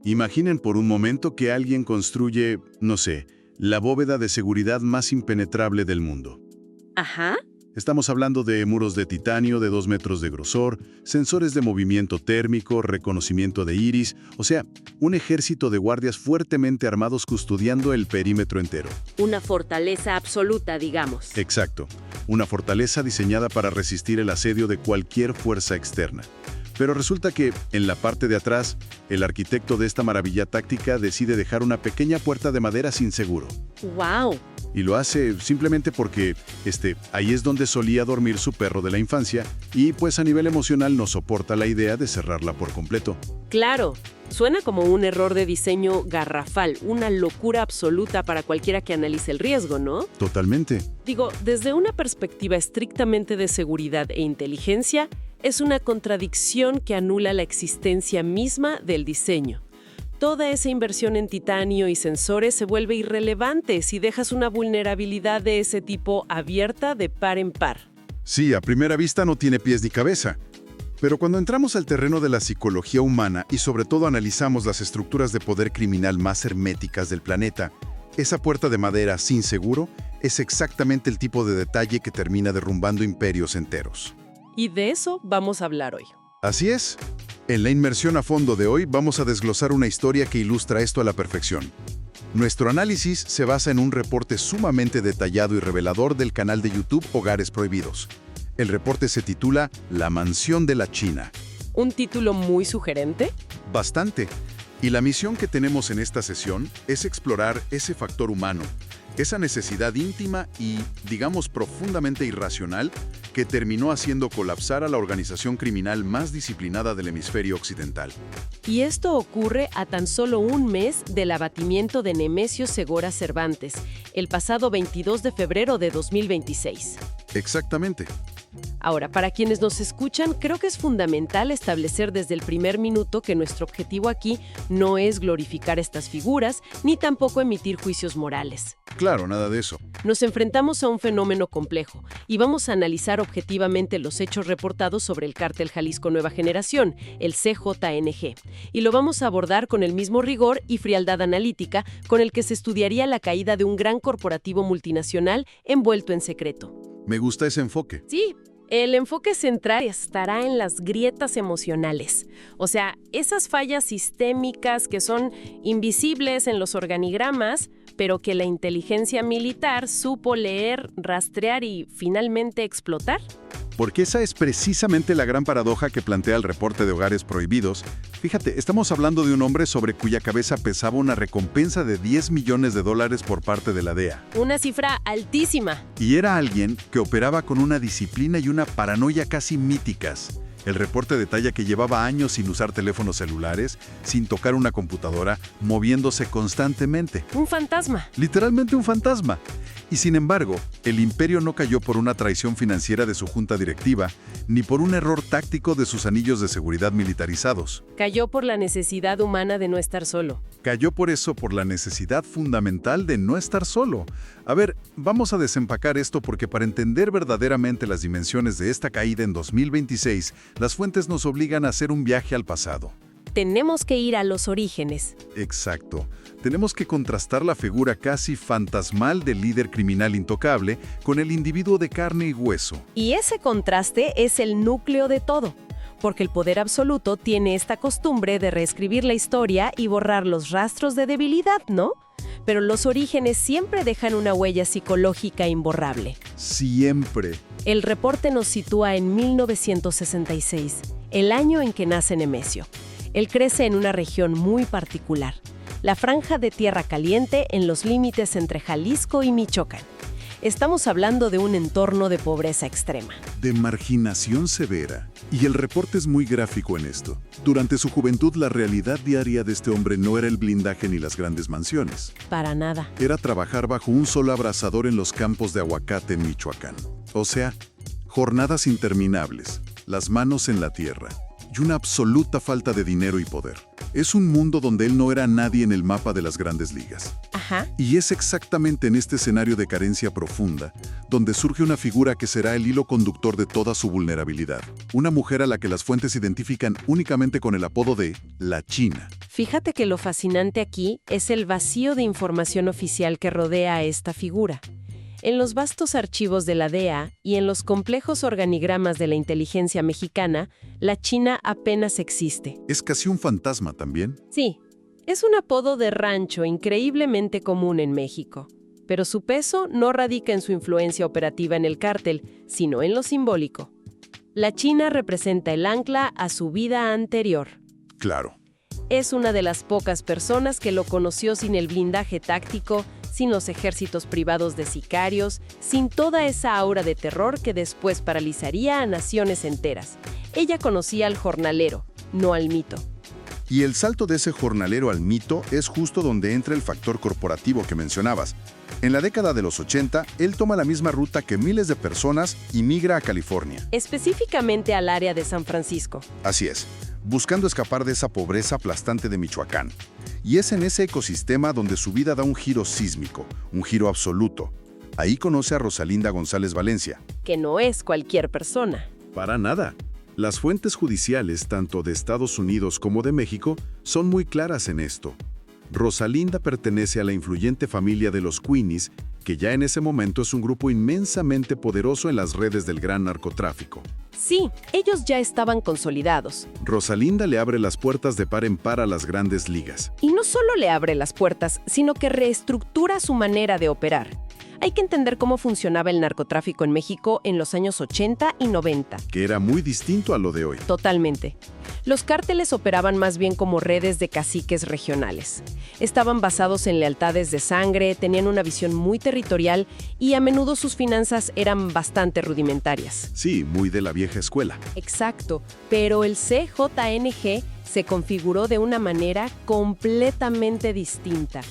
Imaginen por un momento que alguien construye, no sé, la bóveda de seguridad más impenetrable del mundo. Ajá. Estamos hablando de muros de titanio de 2 metros de grosor, sensores de movimiento térmico, reconocimiento de iris, o sea, un ejército de guardias fuertemente armados custodiando el perímetro entero. Una fortaleza absoluta, digamos. Exacto, una fortaleza diseñada para resistir el asedio de cualquier fuerza externa. Pero resulta que, en la parte de atrás, el arquitecto de esta maravilla táctica decide dejar una pequeña puerta de madera sin seguro. ¡Wow! Y lo hace simplemente porque ahí es donde solía dormir su perro de la infancia y pues a nivel emocional no soporta la idea de cerrarla por completo. Claro, suena como un error de diseño garrafal, una locura absoluta para cualquiera que analice el riesgo, ¿no? Totalmente. Digo, desde una perspectiva estrictamente de seguridad e inteligencia, es una contradicción que anula la existencia misma del diseño. Toda esa inversión en titanio y sensores se vuelve irrelevante si dejas una vulnerabilidad de ese tipo abierta de par en par. Sí, a primera vista no tiene pies ni cabeza. Pero cuando entramos al terreno de la psicología humana y sobre todo analizamos las estructuras de poder criminal más herméticas del planeta, esa puerta de madera sin seguro es exactamente el tipo de detalle que termina derrumbando imperios enteros. Y de eso vamos a hablar hoy. Así es. En la inmersión a fondo de hoy vamos a desglosar una historia que ilustra esto a la perfección. Nuestro análisis se basa en un reporte sumamente detallado y revelador del canal de YouTube Hogares Prohibidos. El reporte se titula La Mansión de la China. ¿Un título muy sugerente? Bastante. Y la misión que tenemos en esta sesión es explorar ese factor humano, esa necesidad íntima y, digamos, profundamente irracional que terminó haciendo colapsar a la organización criminal más disciplinada del hemisferio occidental. Y esto ocurre a tan solo un mes del abatimiento de Nemesio Segora Cervantes, el pasado 22 de febrero de 2026. Exactamente. Ahora, para quienes nos escuchan, creo que es fundamental establecer desde el primer minuto que nuestro objetivo aquí no es glorificar estas figuras, ni tampoco emitir juicios morales. Claro, nada de eso. Nos enfrentamos a un fenómeno complejo y vamos a analizar objetivamente los hechos reportados sobre el cártel Jalisco Nueva Generación, el CJNG, y lo vamos a abordar con el mismo rigor y frialdad analítica con el que se estudiaría la caída de un gran corporativo multinacional envuelto en secreto. Me gusta ese enfoque. Sí. El enfoque central estará en las grietas emocionales, o sea, esas fallas sistémicas que son invisibles en los organigramas, pero que la inteligencia militar supo leer, rastrear y finalmente explotar. Porque esa es precisamente la gran paradoja que plantea el reporte de Hogares Prohibidos. Fíjate, estamos hablando de un hombre sobre cuya cabeza pesaba una recompensa de $10 millones por parte de la DEA. Una cifra altísima. Y era alguien que operaba con una disciplina y una paranoia casi míticas. El reporte detalla que llevaba años sin usar teléfonos celulares, sin tocar una computadora, moviéndose constantemente. Un fantasma. Literalmente un fantasma. Y sin embargo, el imperio no cayó por una traición financiera de su junta directiva, ni por un error táctico de sus anillos de seguridad militarizados. Cayó por la necesidad humana de no estar solo. Cayó por eso por la necesidad fundamental de no estar solo. A ver, vamos a desempacar esto porque para entender verdaderamente las dimensiones de esta caída en 2026, las fuentes nos obligan a hacer un viaje al pasado. Tenemos que ir a los orígenes. Exacto. Tenemos que contrastar la figura casi fantasmal del líder criminal intocable con el individuo de carne y hueso. Y ese contraste es el núcleo de todo, porque el poder absoluto tiene esta costumbre de reescribir la historia y borrar los rastros de debilidad, ¿no? Pero los orígenes siempre dejan una huella psicológica imborrable. Siempre. El reporte nos sitúa en 1966, el año en que nace Nemesio. Él crece en una región muy particular, la franja de tierra caliente en los límites entre Jalisco y Michoacán. Estamos hablando de un entorno de pobreza extrema. De marginación severa. Y el reporte es muy gráfico en esto. Durante su juventud, la realidad diaria de este hombre no era el blindaje ni las grandes mansiones. Para nada. Era trabajar bajo un sol abrasador en los campos de aguacate en Michoacán. O sea, jornadas interminables, las manos en la tierra y una absoluta falta de dinero y poder. Es un mundo donde él no era nadie en el mapa de las grandes ligas. Ajá. Ajá. Y es exactamente en este escenario de carencia profunda donde surge una figura que será el hilo conductor de toda su vulnerabilidad. Una mujer a la que las fuentes identifican únicamente con el apodo de la China. Fíjate que lo fascinante aquí es el vacío de información oficial que rodea a esta figura. En los vastos archivos de la DEA y en los complejos organigramas de la inteligencia mexicana, la China apenas existe. ¿Es casi un fantasma también? Sí, es un apodo de rancho increíblemente común en México. Pero su peso no radica en su influencia operativa en el cártel, sino en lo simbólico. La China representa el ancla a su vida anterior. Claro. Es una de las pocas personas que lo conoció sin el blindaje táctico, sin los ejércitos privados de sicarios, sin toda esa aura de terror que después paralizaría a naciones enteras. Ella conocía al jornalero, no al mito. Y el salto de ese jornalero al mito es justo donde entra el factor corporativo que mencionabas. En la década de los 80, él toma la misma ruta que miles de personas y migra a California. Específicamente al área de San Francisco. Así es, buscando escapar de esa pobreza aplastante de Michoacán. Y es en ese ecosistema donde su vida da un giro sísmico, un giro absoluto. Ahí conoce a Rosalinda González Valencia. Que no es cualquier persona. Para nada. Las fuentes judiciales, tanto de Estados Unidos como de México, son muy claras en esto. Rosalinda pertenece a la influyente familia de los Queenies, que ya en ese momento es un grupo inmensamente poderoso en las redes del gran narcotráfico. Sí, ellos ya estaban consolidados. Rosalinda le abre las puertas de par en par a las grandes ligas. Y no solo le abre las puertas, sino que reestructura su manera de operar. Hay que entender cómo funcionaba el narcotráfico en México en los años 80 y 90. Que era muy distinto a lo de hoy. Totalmente. Los cárteles operaban más bien como redes de caciques regionales. Estaban basados en lealtades de sangre, tenían una visión muy territorial y a menudo sus finanzas eran bastante rudimentarias. Sí, muy de la vieja escuela. Exacto, pero el CJNG se configuró de una manera completamente distinta.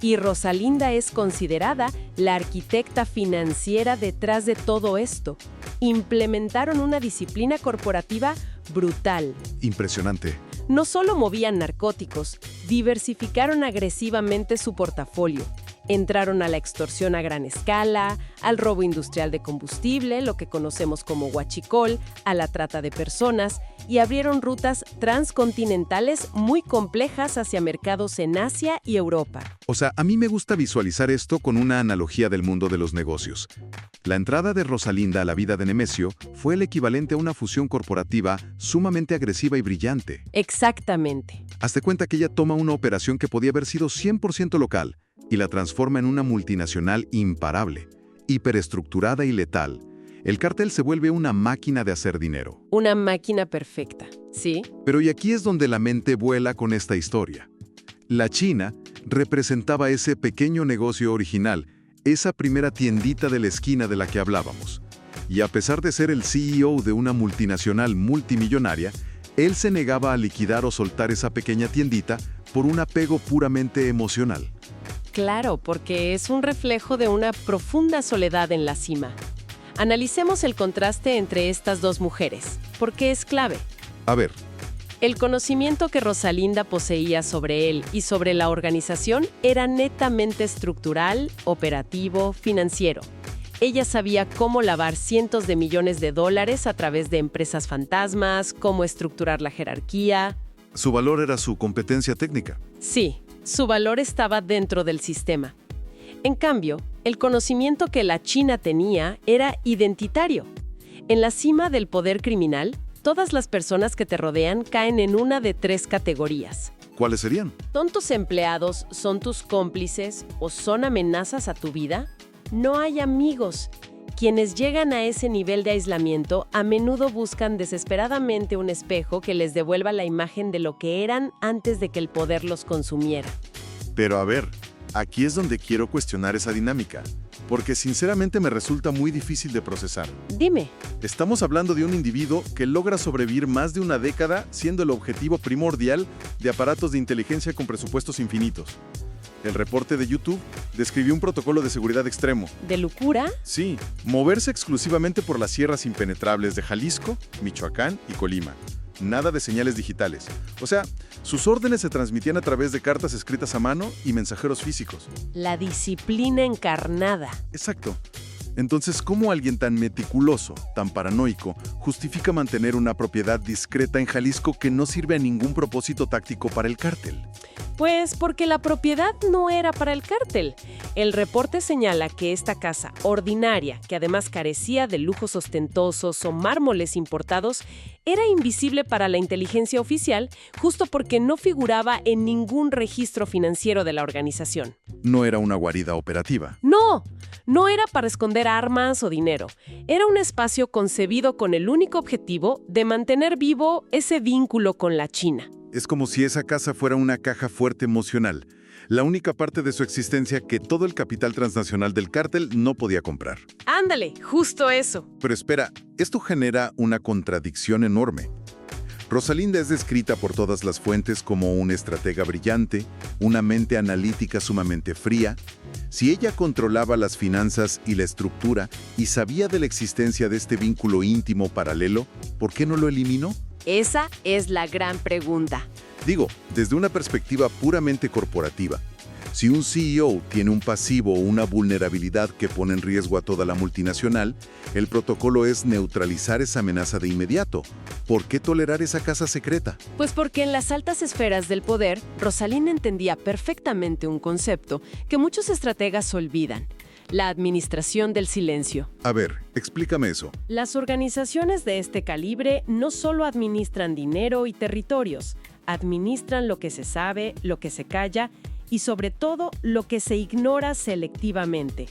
Y Rosalinda es considerada la arquitecta financiera detrás de todo esto. Implementaron una disciplina corporativa brutal. Impresionante. No solo movían narcóticos, diversificaron agresivamente su portafolio. Entraron a la extorsión a gran escala, al robo industrial de combustible, lo que conocemos como huachicol, a la trata de personas, y abrieron rutas transcontinentales muy complejas hacia mercados en Asia y Europa. O sea, a mí me gusta visualizar esto con una analogía del mundo de los negocios. La entrada de Rosalinda a la vida de Nemesio fue el equivalente a una fusión corporativa sumamente agresiva y brillante. Exactamente. Hazte cuenta que ella toma una operación que podía haber sido 100% local y la transforma en una multinacional imparable, hiperestructurada y letal. El cártel se vuelve una máquina de hacer dinero. Una máquina perfecta, ¿sí? Pero y aquí es donde la mente vuela con esta historia. La China representaba ese pequeño negocio original, esa primera tiendita de la esquina de la que hablábamos. Y a pesar de ser el CEO de una multinacional multimillonaria, él se negaba a liquidar o soltar esa pequeña tiendita por un apego puramente emocional. Claro, porque es un reflejo de una profunda soledad en la cima. Analicemos el contraste entre estas dos mujeres, porque es clave. A ver. El conocimiento que Rosalinda poseía sobre él y sobre la organización era netamente estructural, operativo, financiero. Ella sabía cómo lavar cientos de millones de dólares a través de empresas fantasmas, cómo estructurar la jerarquía. Su valor era su competencia técnica. Sí, su valor estaba dentro del sistema. En cambio, el conocimiento que la China tenía era identitario. En la cima del poder criminal, todas las personas que te rodean caen en una de tres categorías. ¿Cuáles serían? ¿Son tus empleados, son tus cómplices o son amenazas a tu vida? No hay amigos. Quienes llegan a ese nivel de aislamiento a menudo buscan desesperadamente un espejo que les devuelva la imagen de lo que eran antes de que el poder los consumiera. Pero a ver, aquí es donde quiero cuestionar esa dinámica, porque sinceramente me resulta muy difícil de procesar. Dime. Estamos hablando de un individuo que logra sobrevivir más de una década siendo el objetivo primordial de aparatos de inteligencia con presupuestos infinitos. El reporte de YouTube describió un protocolo de seguridad extremo. ¿De locura? Sí, moverse exclusivamente por las sierras impenetrables de Jalisco, Michoacán y Colima. nada de señales digitales. O sea, sus órdenes se transmitían a través de cartas escritas a mano y mensajeros físicos. La disciplina encarnada. Exacto. Entonces, ¿cómo alguien tan meticuloso, tan paranoico, justifica mantener una propiedad discreta en Jalisco que no sirve a ningún propósito táctico para el cártel? Pues porque la propiedad no era para el cártel. El reporte señala que esta casa ordinaria, que además carecía de lujos ostentosos o mármoles importados, era invisible para la inteligencia oficial justo porque no figuraba en ningún registro financiero de la organización. No era una guarida operativa. No era para esconder armas o dinero. Era un espacio concebido con el único objetivo de mantener vivo ese vínculo con la China. Es como si esa casa fuera una caja fuerte emocional, la única parte de su existencia que todo el capital transnacional del cártel no podía comprar. Ándale, justo eso. Pero espera, esto genera una contradicción enorme. Rosalinda es descrita por todas las fuentes como una estratega brillante, una mente analítica sumamente fría. Si ella controlaba las finanzas y la estructura y sabía de la existencia de este vínculo íntimo paralelo, ¿por qué no lo eliminó? Esa es la gran pregunta. Digo, desde una perspectiva puramente corporativa, si un CEO tiene un pasivo o una vulnerabilidad que pone en riesgo a toda la multinacional, el protocolo es neutralizar esa amenaza de inmediato. ¿Por qué tolerar esa casa secreta? Pues porque en las altas esferas del poder, Rosalinda entendía perfectamente un concepto que muchos estrategas olvidan: la administración del silencio. A ver, explícame eso. Las organizaciones de este calibre no solo administran dinero y territorios, administran lo que se sabe, lo que se calla y sobre todo lo que se ignora selectivamente.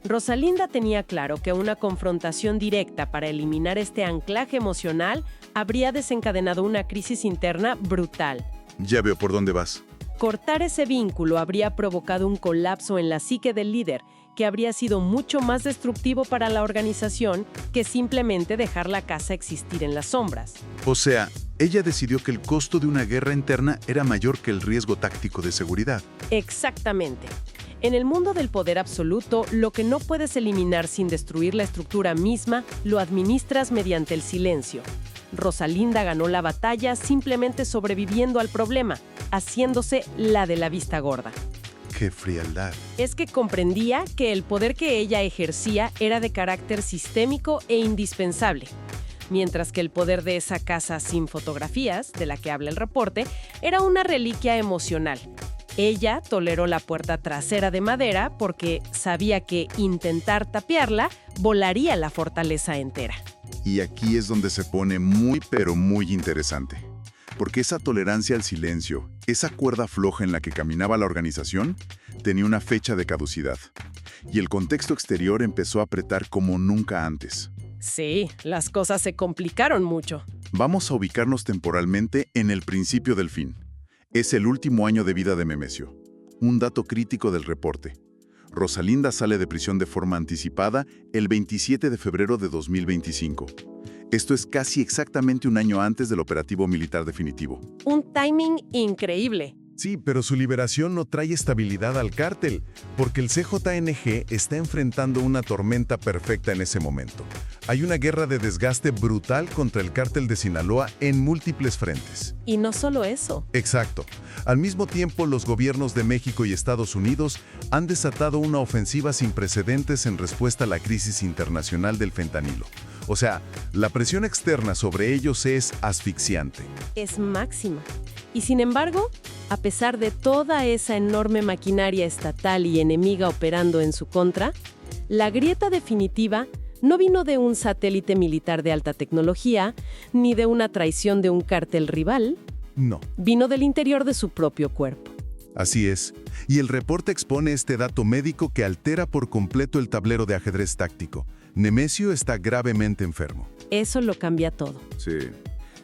Rosalinda tenía claro que una confrontación directa para eliminar este anclaje emocional habría desencadenado una crisis interna brutal. Ya veo por dónde vas. Cortar ese vínculo habría provocado un colapso en la psique del líder, que habría sido mucho más destructivo para la organización que simplemente dejar la casa existir en las sombras. O sea, ella decidió que el costo de una guerra interna era mayor que el riesgo táctico de seguridad. Exactamente. En el mundo del poder absoluto, lo que no puedes eliminar sin destruir la estructura misma, lo administras mediante el silencio. Rosalinda ganó la batalla simplemente sobreviviendo al problema, haciéndose la de la vista gorda. ¡Qué frialdad! Es que comprendía que el poder que ella ejercía era de carácter sistémico e indispensable, mientras que el poder de esa casa sin fotografías, de la que habla el reporte, era una reliquia emocional. Ella toleró la puerta trasera de madera porque sabía que intentar tapiarla volaría la fortaleza entera. Y aquí es donde se pone muy pero muy interesante. Porque esa tolerancia al silencio, esa cuerda floja en la que caminaba la organización, tenía una fecha de caducidad. Y el contexto exterior empezó a apretar como nunca antes. Sí, las cosas se complicaron mucho. Vamos a ubicarnos temporalmente en el principio del fin. Es el último año de vida de Memesio. Un dato crítico del reporte. Rosalinda sale de prisión de forma anticipada el 27 de febrero de 2025. Esto es casi exactamente un año antes del operativo militar definitivo. Un timing increíble. Sí, pero su liberación no trae estabilidad al cártel, porque el CJNG está enfrentando una tormenta perfecta en ese momento. Hay una guerra de desgaste brutal contra el cártel de Sinaloa en múltiples frentes. Y no solo eso. Exacto. Al mismo tiempo, los gobiernos de México y Estados Unidos han desatado una ofensiva sin precedentes en respuesta a la crisis internacional del fentanilo. O sea, la presión externa sobre ellos es asfixiante. Es máxima. Y sin embargo, a pesar de toda esa enorme maquinaria estatal y enemiga operando en su contra, la grieta definitiva no vino de un satélite militar de alta tecnología, ni de una traición de un cártel rival. No. Vino del interior de su propio cuerpo. Así es. Y el reporte expone este dato médico que altera por completo el tablero de ajedrez táctico. Nemesio está gravemente enfermo. Eso lo cambia todo. Sí.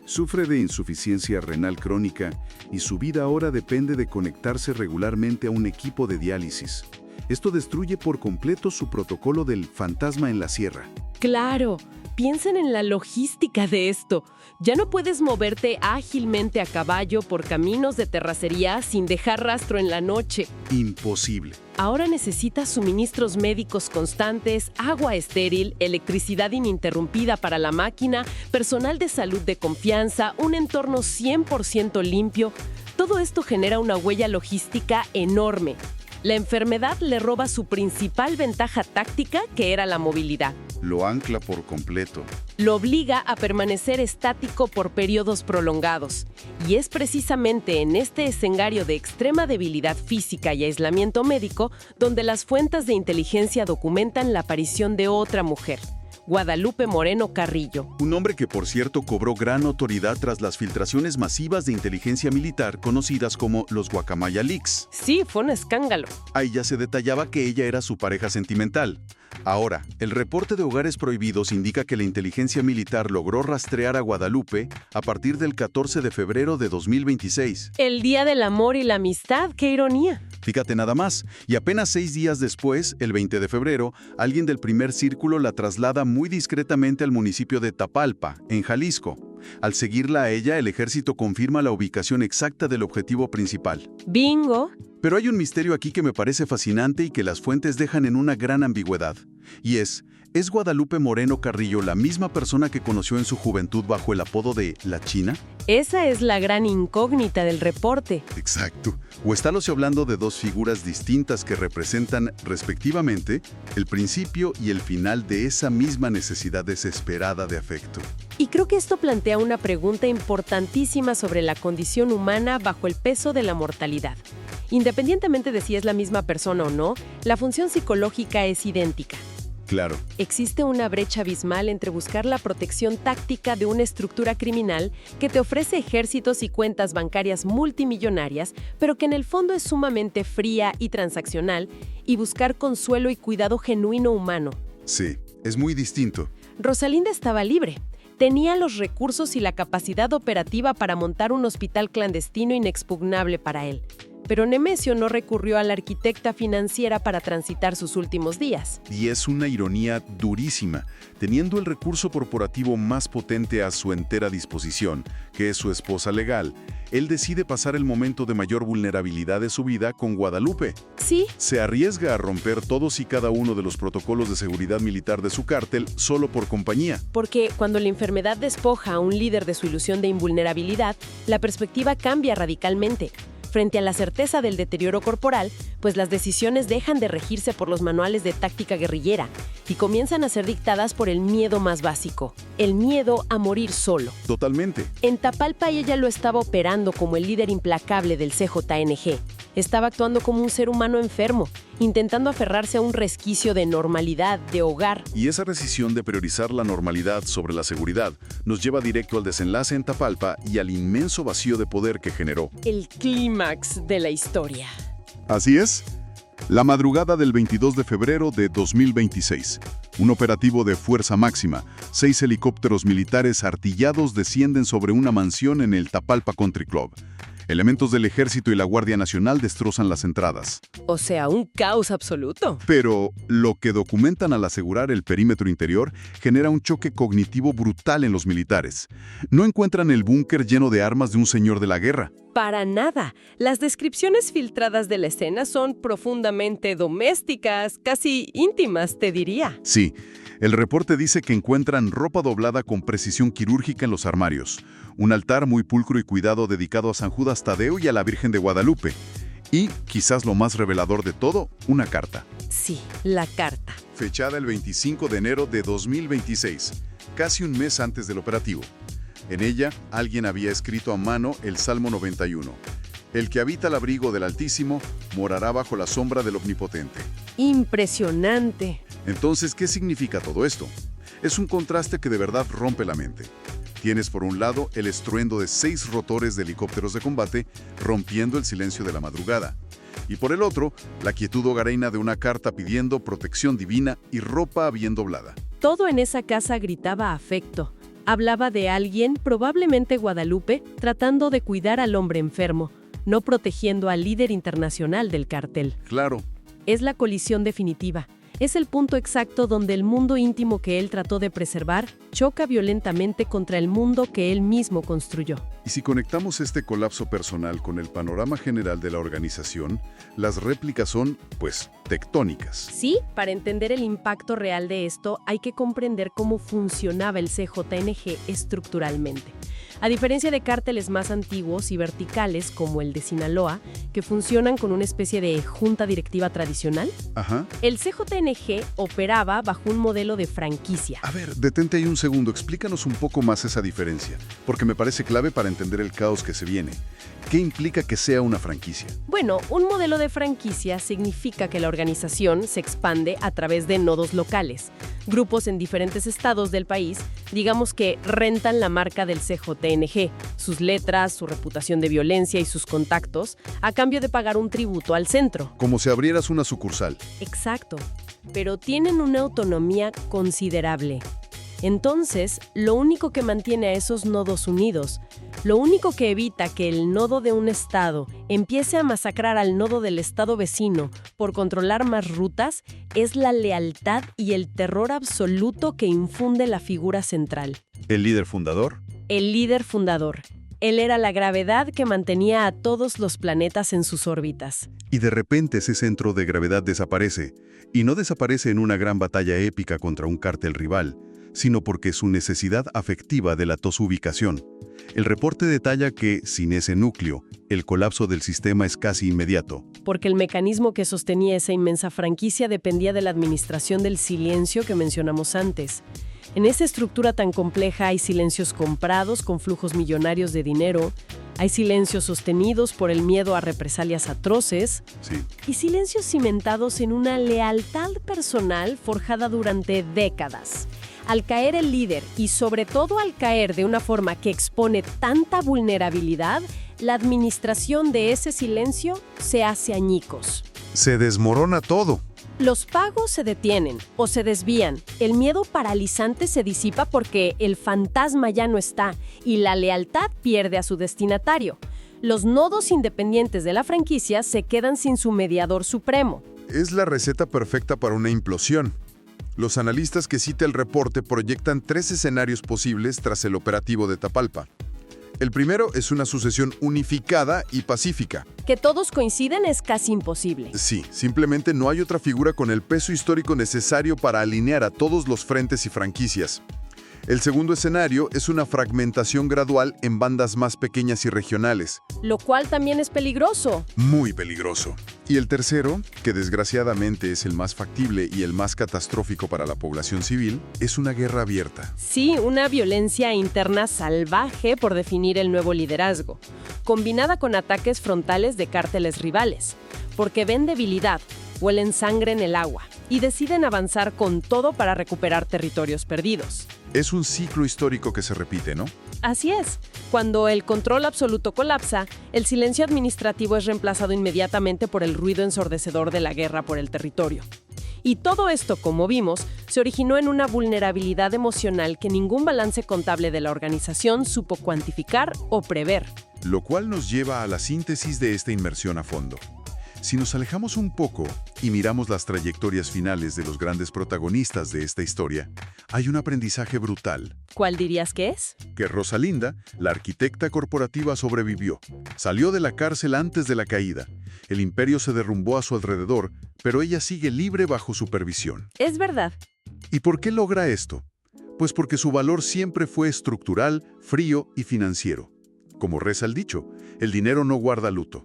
Sufre de insuficiencia renal crónica y su vida ahora depende de conectarse regularmente a un equipo de diálisis. Esto destruye por completo su protocolo del fantasma en la sierra. Claro, Piensen en la logística de esto. Ya no puedes moverte ágilmente a caballo por caminos de terracería sin dejar rastro en la noche. Imposible. Ahora necesitas suministros médicos constantes, agua estéril, electricidad ininterrumpida para la máquina, personal de salud de confianza, un entorno 100% limpio. Todo esto genera una huella logística enorme. La enfermedad le roba su principal ventaja táctica, que era la movilidad. Lo ancla por completo. Lo obliga a permanecer estático por periodos prolongados. Y es precisamente en este escenario de extrema debilidad física y aislamiento médico donde las fuentes de inteligencia documentan la aparición de otra mujer, Guadalupe Moreno Carrillo. Un hombre que, por cierto, cobró gran notoriedad tras las filtraciones masivas de inteligencia militar conocidas como los Guacamaya Leaks. Sí, fue un escándalo. Ahí ya se detallaba que ella era su pareja sentimental. Ahora, el reporte de Hogares Prohibidos indica que la inteligencia militar logró rastrear a Guadalupe a partir del 14 de febrero de 2026. El Día del Amor y la Amistad, qué ironía. Fíjate nada más, y apenas 6 días después, el 20 de febrero, alguien del primer círculo la traslada muy discretamente al municipio de Tapalpa, en Jalisco. Al seguirla a ella, el ejército confirma la ubicación exacta del objetivo principal. Bingo. Pero hay un misterio aquí que me parece fascinante y que las fuentes dejan en una gran ambigüedad. Y ¿es Guadalupe Moreno Carrillo la misma persona que conoció en su juventud bajo el apodo de La China? Esa es la gran incógnita del reporte. Exacto. ¿O está hablando de dos figuras distintas que representan, respectivamente, el principio y el final de esa misma necesidad desesperada de afecto? Y creo que esto plantea una pregunta importantísima sobre la condición humana bajo el peso de la mortalidad. Independientemente de si es la misma persona o no, la función psicológica es idéntica. Claro. Existe una brecha abismal entre buscar la protección táctica de una estructura criminal que te ofrece ejércitos y cuentas bancarias multimillonarias, pero que en el fondo es sumamente fría y transaccional, y buscar consuelo y cuidado genuino humano. Sí, es muy distinto. Rosalinda estaba libre. Tenía los recursos y la capacidad operativa para montar un hospital clandestino inexpugnable para él. Pero Nemesio no recurrió a la arquitecta financiera para transitar sus últimos días. Y es una ironía durísima. Teniendo el recurso corporativo más potente a su entera disposición, que es su esposa legal, él decide pasar el momento de mayor vulnerabilidad de su vida con Guadalupe. Sí. Se arriesga a romper todos y cada uno de los protocolos de seguridad militar de su cártel solo por compañía. Porque cuando la enfermedad despoja a un líder de su ilusión de invulnerabilidad, la perspectiva cambia radicalmente. Frente a la certeza del deterioro corporal, pues las decisiones dejan de regirse por los manuales de táctica guerrillera y comienzan a ser dictadas por el miedo más básico, el miedo a morir solo. Totalmente. En Tapalpa ella lo estaba operando como el líder implacable del CJNG. Estaba actuando como un ser humano enfermo, intentando aferrarse a un resquicio de normalidad, de hogar. Y esa decisión de priorizar la normalidad sobre la seguridad nos lleva directo al desenlace en Tapalpa y al inmenso vacío de poder que generó. El clímax de la historia. Así es. La madrugada del 22 de febrero de 2026. Un operativo de fuerza máxima. 6 helicópteros militares artillados descienden sobre una mansión en el Tapalpa Country Club. Elementos del Ejército y la Guardia Nacional destrozan las entradas. O sea, un caos absoluto. Pero lo que documentan al asegurar el perímetro interior genera un choque cognitivo brutal en los militares. No encuentran el búnker lleno de armas de un señor de la guerra. Para nada. Las descripciones filtradas de la escena son profundamente domésticas, casi íntimas, te diría. Sí, el reporte dice que encuentran ropa doblada con precisión quirúrgica en los armarios, un altar muy pulcro y cuidado dedicado a San Judas Tadeo y a la Virgen de Guadalupe. Y, quizás lo más revelador de todo, una carta. Sí, la carta. Fechada el 25 de enero de 2026, casi un mes antes del operativo. En ella, alguien había escrito a mano el Salmo 91. El que habita el abrigo del Altísimo morará bajo la sombra del Omnipotente. Impresionante. Entonces, ¿qué significa todo esto? Es un contraste que de verdad rompe la mente. Tienes por un lado el estruendo de 6 rotores de helicópteros de combate rompiendo el silencio de la madrugada. Y por el otro, la quietud hogareña de una carta pidiendo protección divina y ropa bien doblada. Todo en esa casa gritaba afecto. Hablaba de alguien, probablemente Guadalupe, tratando de cuidar al hombre enfermo, no protegiendo al líder internacional del cártel. Claro. Es la colisión definitiva. Es el punto exacto donde el mundo íntimo que él trató de preservar choca violentamente contra el mundo que él mismo construyó. Y si conectamos este colapso personal con el panorama general de la organización, las réplicas son, pues, tectónicas. Sí, para entender el impacto real de esto, hay que comprender cómo funcionaba el CJNG estructuralmente. A diferencia de cárteles más antiguos y verticales como el de Sinaloa, que funcionan con una especie de junta directiva tradicional, el CJNG operaba bajo un modelo de franquicia. A ver, detente ahí un segundo, explícanos un poco más esa diferencia, porque me parece clave para entender el caos que se viene. ¿Qué implica que sea una franquicia? Bueno, un modelo de franquicia significa que la organización se expande a través de nodos locales. Grupos en diferentes estados del país, digamos que rentan la marca del CJNG, sus letras, su reputación de violencia y sus contactos, a cambio de pagar un tributo al centro. Como si abrieras una sucursal. Exacto, pero tienen una autonomía considerable. Entonces, lo único que mantiene a esos nodos unidos, lo único que evita que el nodo de un estado empiece a masacrar al nodo del estado vecino por controlar más rutas, es la lealtad y el terror absoluto que infunde la figura central. ¿El líder fundador? El líder fundador. Él era la gravedad que mantenía a todos los planetas en sus órbitas. Y de repente ese centro de gravedad desaparece. Y no desaparece en una gran batalla épica contra un cártel rival, sino porque su necesidad afectiva delató su ubicación. El reporte detalla que, sin ese núcleo, el colapso del sistema es casi inmediato. Porque el mecanismo que sostenía esa inmensa franquicia dependía de la administración del silencio que mencionamos antes. En esa estructura tan compleja hay silencios comprados con flujos millonarios de dinero, hay silencios sostenidos por el miedo a represalias atroces, y silencios cimentados en una lealtad personal forjada durante décadas. Al caer el líder, y sobre todo al caer de una forma que expone tanta vulnerabilidad, la administración de ese silencio se hace añicos. Se desmorona todo. Los pagos se detienen o se desvían. El miedo paralizante se disipa porque el fantasma ya no está y la lealtad pierde a su destinatario. Los nodos independientes de la franquicia se quedan sin su mediador supremo. Es la receta perfecta para una implosión. Los analistas que cita el reporte proyectan 3 escenarios posibles tras el operativo de Tapalpa. El primero es una sucesión unificada y pacífica. Que todos coinciden es casi imposible. Sí, simplemente no hay otra figura con el peso histórico necesario para alinear a todos los frentes y franquicias. El segundo escenario es una fragmentación gradual en bandas más pequeñas y regionales. Lo cual también es peligroso. Muy peligroso. Y el tercero, que desgraciadamente es el más factible y el más catastrófico para la población civil, es una guerra abierta. Sí, una violencia interna salvaje por definir el nuevo liderazgo, combinada con ataques frontales de cárteles rivales, porque ven debilidad, huelen sangre en el agua y deciden avanzar con todo para recuperar territorios perdidos. Es un ciclo histórico que se repite, ¿no? Así es. Cuando el control absoluto colapsa, el silencio administrativo es reemplazado inmediatamente por el ruido ensordecedor de la guerra por el territorio. Y todo esto, como vimos, se originó en una vulnerabilidad emocional que ningún balance contable de la organización supo cuantificar o prever. Lo cual nos lleva a la síntesis de esta inmersión a fondo. Si nos alejamos un poco y miramos las trayectorias finales de los grandes protagonistas de esta historia, hay un aprendizaje brutal. ¿Cuál dirías que es? Que Rosalinda, la arquitecta corporativa, sobrevivió. Salió de la cárcel antes de la caída. El imperio se derrumbó a su alrededor, pero ella sigue libre bajo supervisión. Es verdad. ¿Y por qué logra esto? Pues porque su valor siempre fue estructural, frío y financiero. Como reza el dicho, el dinero no guarda luto.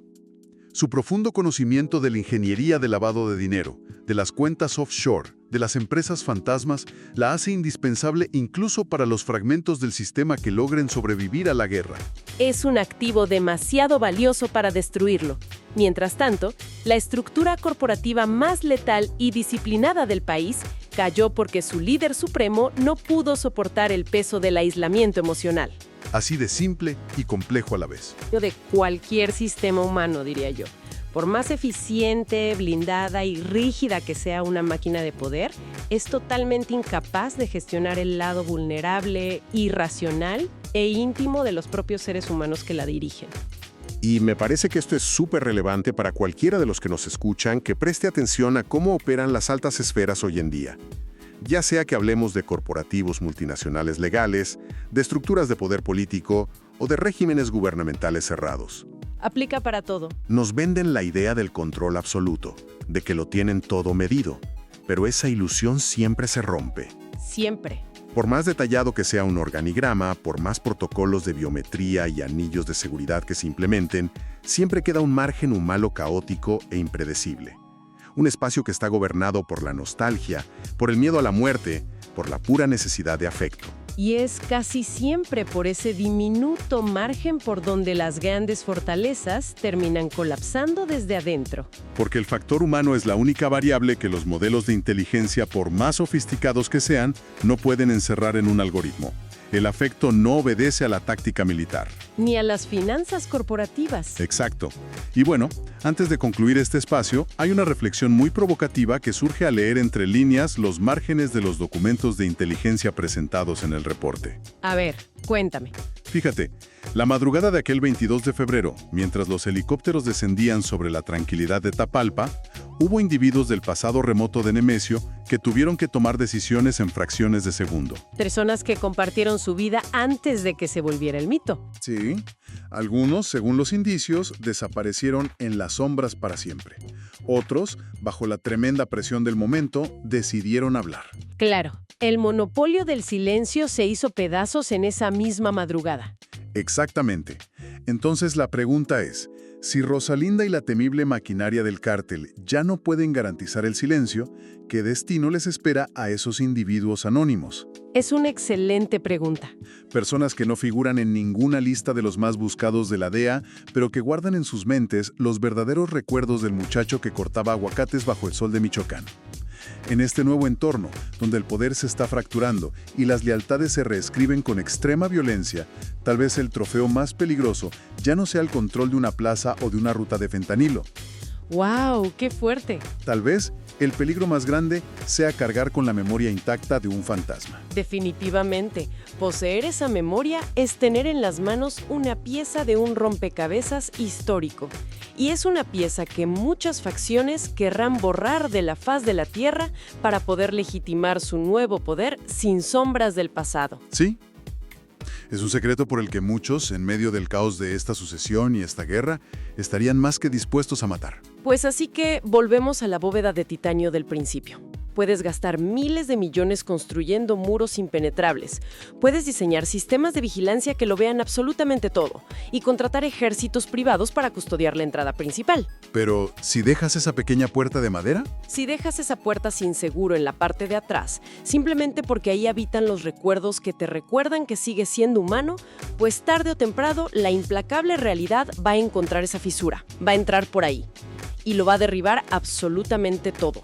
Su profundo conocimiento de la ingeniería de lavado de dinero, de las cuentas offshore, de las empresas fantasmas, la hace indispensable incluso para los fragmentos del sistema que logren sobrevivir a la guerra. Es un activo demasiado valioso para destruirlo. Mientras tanto, la estructura corporativa más letal y disciplinada del país cayó porque su líder supremo no pudo soportar el peso del aislamiento emocional. Así de simple y complejo a la vez. De cualquier sistema humano, diría yo. Por más eficiente, blindada y rígida que sea una máquina de poder, es totalmente incapaz de gestionar el lado vulnerable, irracional e íntimo de los propios seres humanos que la dirigen. Y me parece que esto es súper relevante para cualquiera de los que nos escuchan que preste atención a cómo operan las altas esferas hoy en día. Ya sea que hablemos de corporativos multinacionales legales, de estructuras de poder político o de regímenes gubernamentales cerrados. Aplica para todo. Nos venden la idea del control absoluto, de que lo tienen todo medido, pero esa ilusión siempre se rompe. Siempre. Por más detallado que sea un organigrama, por más protocolos de biometría y anillos de seguridad que se implementen, siempre queda un margen humano caótico e impredecible. Un espacio que está gobernado por la nostalgia, por el miedo a la muerte, por la pura necesidad de afecto. Y es casi siempre por ese diminuto margen por donde las grandes fortalezas terminan colapsando desde adentro. Porque el factor humano es la única variable que los modelos de inteligencia, por más sofisticados que sean, no pueden encerrar en un algoritmo. El afecto no obedece a la táctica militar. Ni a las finanzas corporativas. Exacto. Y bueno, antes de concluir este espacio, hay una reflexión muy provocativa que surge al leer entre líneas los márgenes de los documentos de inteligencia presentados en el reporte. A ver, cuéntame. Fíjate, la madrugada de aquel 22 de febrero, mientras los helicópteros descendían sobre la tranquilidad de Tapalpa, hubo individuos del pasado remoto de Nemesio que tuvieron que tomar decisiones en fracciones de segundo. Personas que compartieron su vida antes de que se volviera el mito. Sí, algunos, según los indicios, desaparecieron en las sombras para siempre. Otros, bajo la tremenda presión del momento, decidieron hablar. Claro, el monopolio del silencio se hizo pedazos en esa misma madrugada. Exactamente. Entonces la pregunta es, si Rosalinda y la temible maquinaria del cártel ya no pueden garantizar el silencio, ¿qué destino les espera a esos individuos anónimos? Es una excelente pregunta. Personas que no figuran en ninguna lista de los más buscados de la DEA, pero que guardan en sus mentes los verdaderos recuerdos del muchacho que cortaba aguacates bajo el sol de Michoacán. En este nuevo entorno, donde el poder se está fracturando y las lealtades se reescriben con extrema violencia, tal vez el trofeo más peligroso ya no sea el control de una plaza o de una ruta de fentanilo. ¡Wow! ¡Qué fuerte! Tal vez el peligro más grande sea cargar con la memoria intacta de un fantasma. Definitivamente, poseer esa memoria es tener en las manos una pieza de un rompecabezas histórico. Y es una pieza que muchas facciones querrán borrar de la faz de la tierra para poder legitimar su nuevo poder sin sombras del pasado. ¿Sí? Es un secreto por el que muchos, en medio del caos de esta sucesión y esta guerra, estarían más que dispuestos a matar. Pues así que volvemos a la bóveda de titanio del principio. Puedes gastar miles de millones construyendo muros impenetrables. Puedes diseñar sistemas de vigilancia que lo vean absolutamente todo y contratar ejércitos privados para custodiar la entrada principal. Pero, si dejas esa pequeña puerta de madera, Si dejas esa puerta sin seguro en la parte de atrás, simplemente porque ahí habitan los recuerdos que te recuerdan que sigues siendo humano, pues tarde o temprano la implacable realidad va a encontrar esa fisura, va a entrar por ahí y lo va a derribar absolutamente todo.